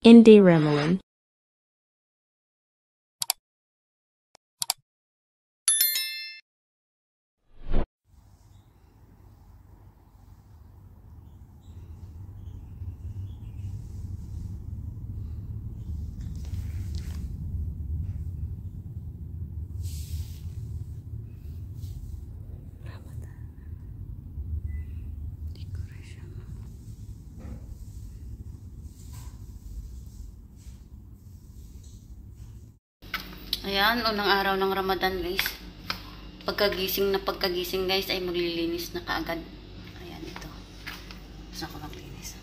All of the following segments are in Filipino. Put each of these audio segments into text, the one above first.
Indie Remelin. Ayan, unang araw ng Ramadan guys. Pagkagising guys ay maglilinis na kaagad. Ayan ito. Saan ko maglinis?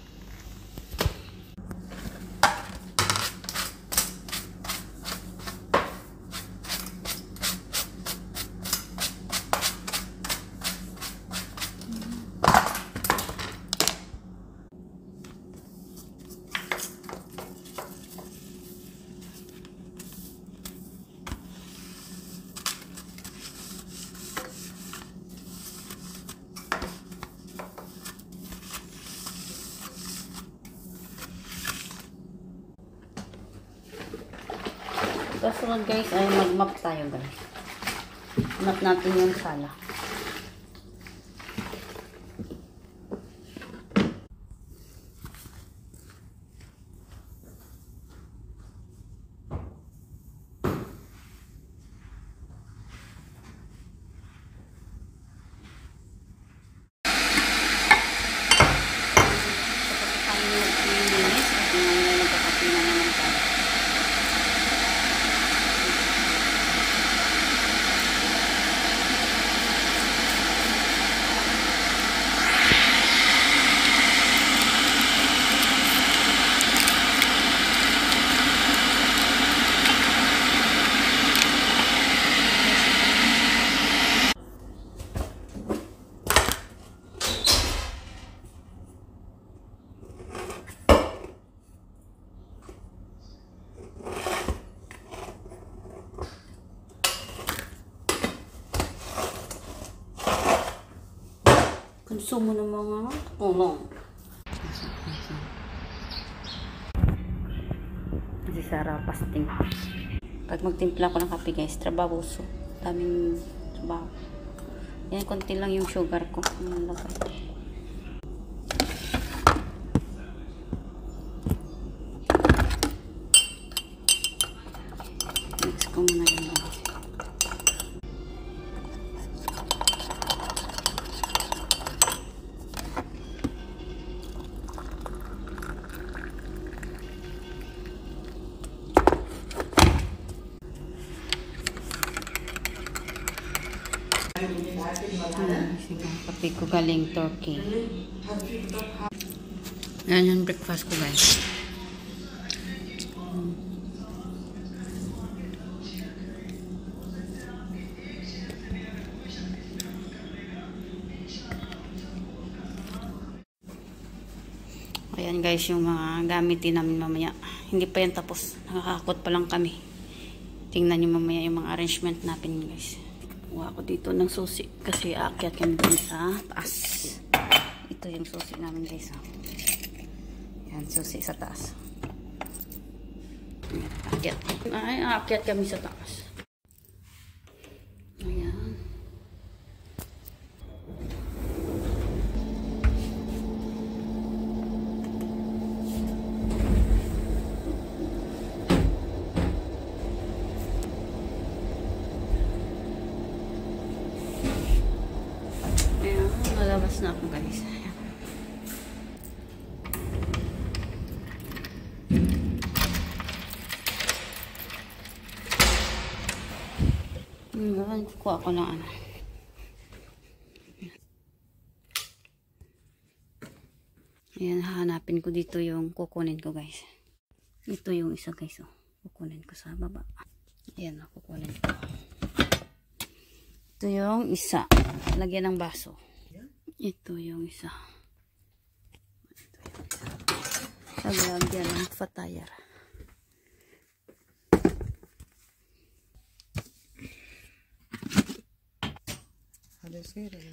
Kasunod guys ay mag-map tayo guys. Map natin yung sala. Konsumo ng mga tulong. Kasi Sarah pasting. Pag magtimpla ko ng kape guys, trabahoso. Daming trabaho. Yan, konti lang yung sugar ko. Mix ko muna yun guys. Sige, kape ko galing Turkey. Yan yung breakfast ko guys. Ayan guys yung mga gamitin namin mamaya. Hindi pa yan tapos. Nakakakot pa lang kami. Tingnan nyo mamaya yung mga arrangement natin guys. Kuha ko dito ng susi kasi aakyat kami dun sa taas. Ito yung susi namin guys. Yan, susi sa taas. Aakyat kami sa taas. Ayan. Lalabas na ako guys. Kuha ko ng ano. Ayan, hahanapin ko dito yung kukunin ko guys. Ito yung isa guys. Kukunin ko sa baba. Ayan, kukunin ko. Ito yung isa. Lagyan ng baso. Ito yung isa. Lagyan ng fatayar.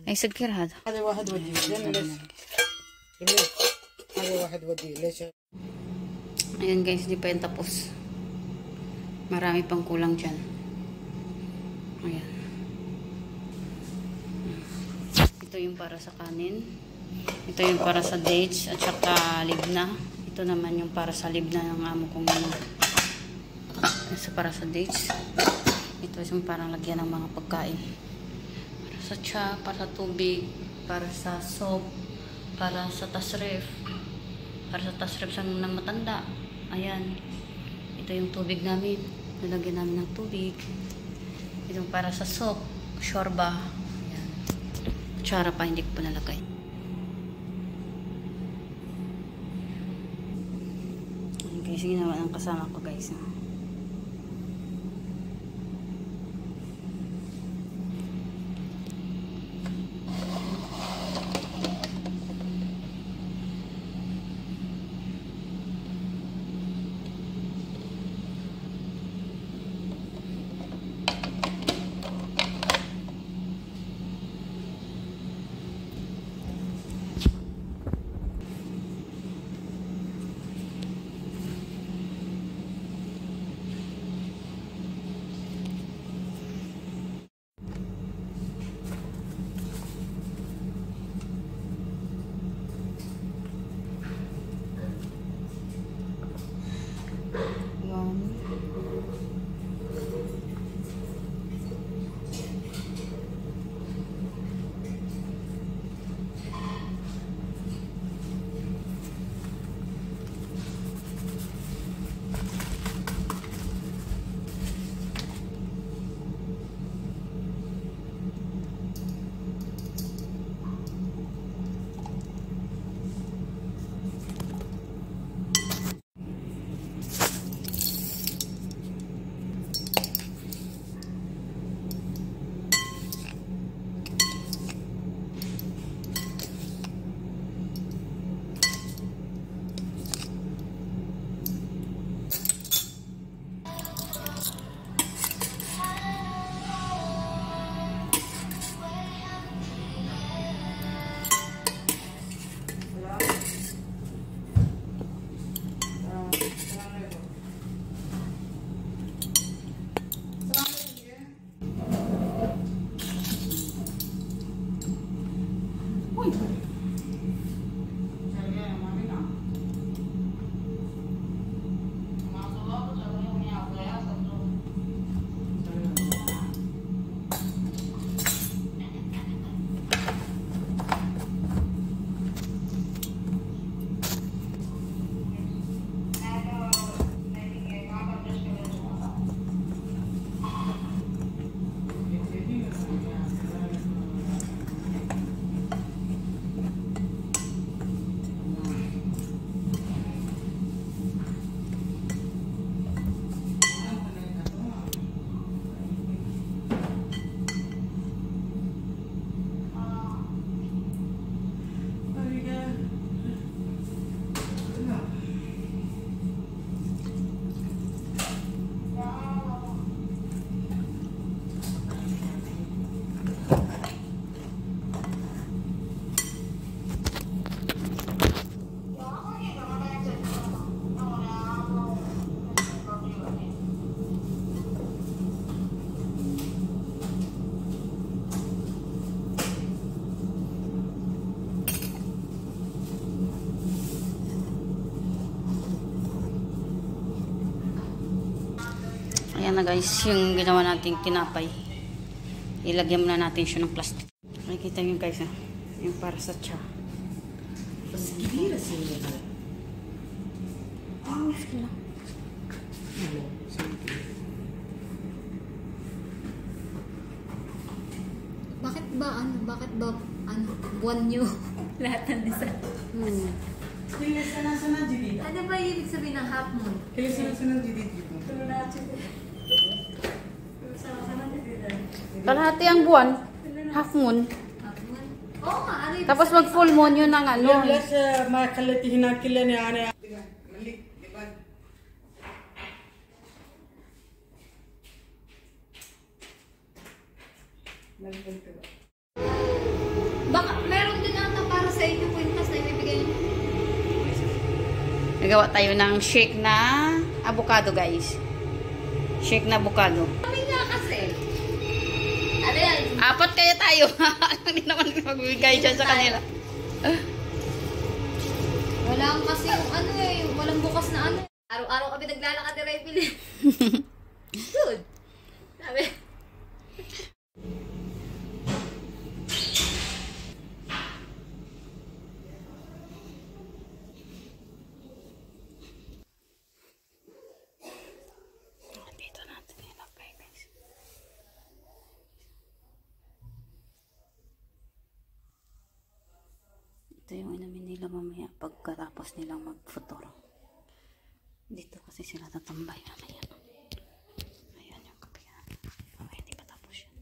أي سكر هذا؟ هذا واحد ودي ليش؟ هذا واحد ودي ليش؟ Ayan guys, di pa yan tapos. Marami pang kulang dyan. Ayan. Ito yung para sa kanin. Ito yung para sa dates at saka libna. Ito naman yung para sa libna ng amo kong para sa dates. Ito yung parang lagyan ng mga pagkain. Para sa cha, para sa tubig, para sa soap, para sa tasref. Para sa tasref sa ng matanda. Ayan. Ito yung tubig namin. Nalagyan namin ng tubig. Ito yung para sa soap, shorba. Ayan. Kutsara pa, hindi ko pa nalagay. Ayan guys, ginawa ng kasama ko guys. Ayan na guys, yung ginawa nating tinapay. Ilagyan muna natin siya ng plastic. Makikita nyo guys, yung para sa cha. Sige lang. Bakit ba buwan nyo lahat ng design? Ano ba ibig sabihin ng half moon? Kalahati ang buwan, half moon. Oo nga, ano Tapos mag full moon yun ang ano. Baka meron din ata para sa inyo kwintas na ibibigay nyo. Gagawa tayo ng shake na avocado, guys. Shake na avocado. Kami nga kasi. Ano yan? 4 kaya tayo. Hindi naman magbibigay dyan sa kanila. Walang kasi yung ano eh. Walang bukas na ano. Araw-araw kami naglalakad ni Rebel. Good. Sabi. Dito natin ilagay, guys. Ito yung inamin nila mamaya pagkatapos nilang mag-futuro. Dito kasi sila tatambay mamaya. Ayan yung kape. Okay, hindi pa tapos yan.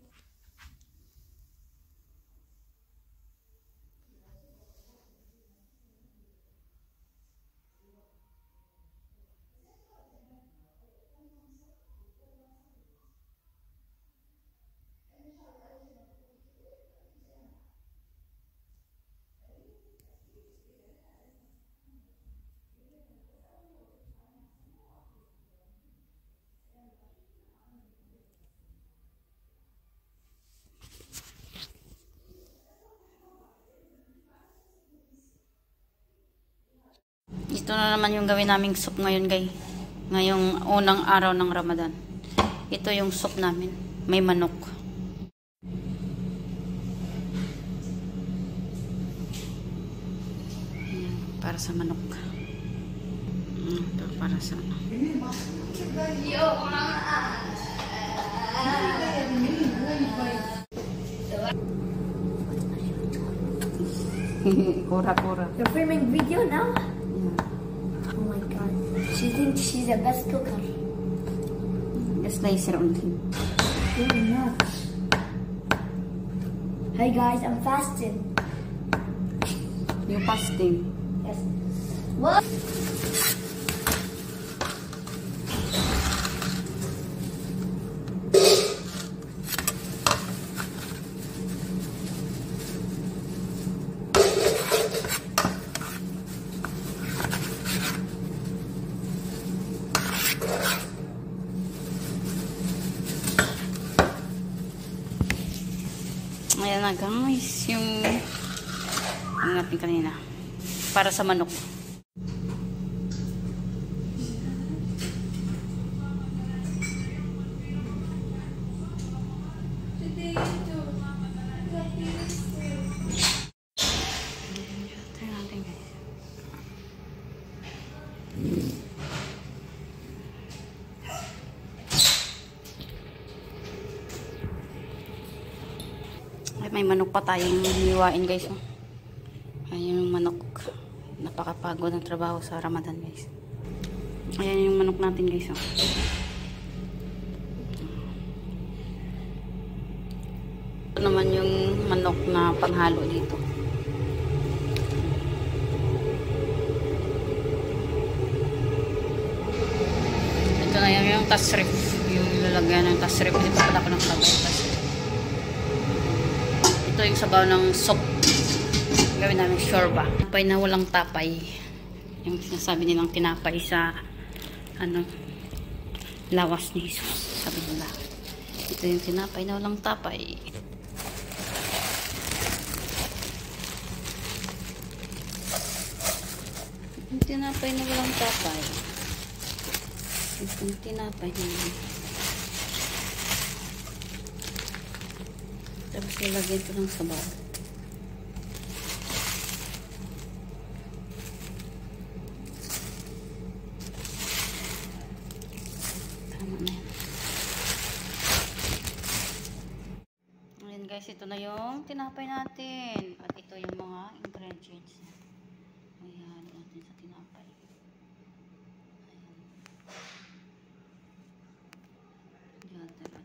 Ito na naman yung gawin naming soup ngayon, guys. Ngayong unang araw ng Ramadan. Ito yung soup namin. May manok. Ayan, para sa manok. Ito para sa ano. Kura-kura. You're filming video now? Oh my god. She thinks she's the best cooker. Just laser only. Oh no. Hey guys, I'm fasting. Yung fasting. Yes. What? Ayan na guys, yung ano natin kanina. Para sa manok. Try natin guys. May manok pa tayong hiwain, guys. Ayan yung manok. Napakapagod ng trabaho sa Ramadan, guys. Ayan yung manok natin, guys. Ito naman yung manok na panghalo dito. Ito na yung tasrif. Yung lalagyan ng tasrif. Dito pala ko nakalagay yung tasrif. Ito yung sabaw ng soup. Gawin namin shorba. Tinapay na walang tapay. Yung sinasabi nilang tinapay sa ano, lawas ni Jesus. Sabi nila. Ito yung tinapay na walang tapay. Yung tinapay na walang tapay. Yung tinapay na tapos nilagyan ito ng sabaw. Tama na yan. Ayan guys, ito na yung tinapay natin. At ito yung mga ingredients. Ayan, natin sa tinapay. Ayan. Ayan, diba?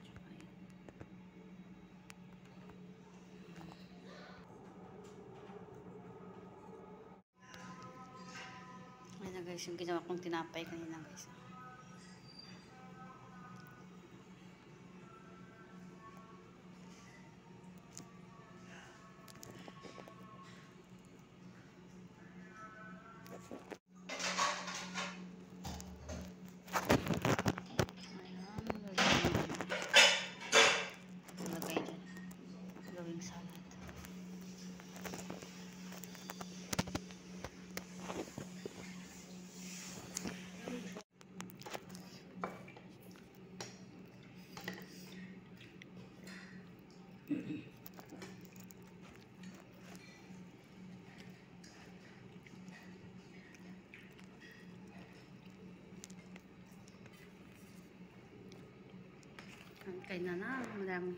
Guys, yung ginawa kong tinapay kanina, guys. Kain na na, madam.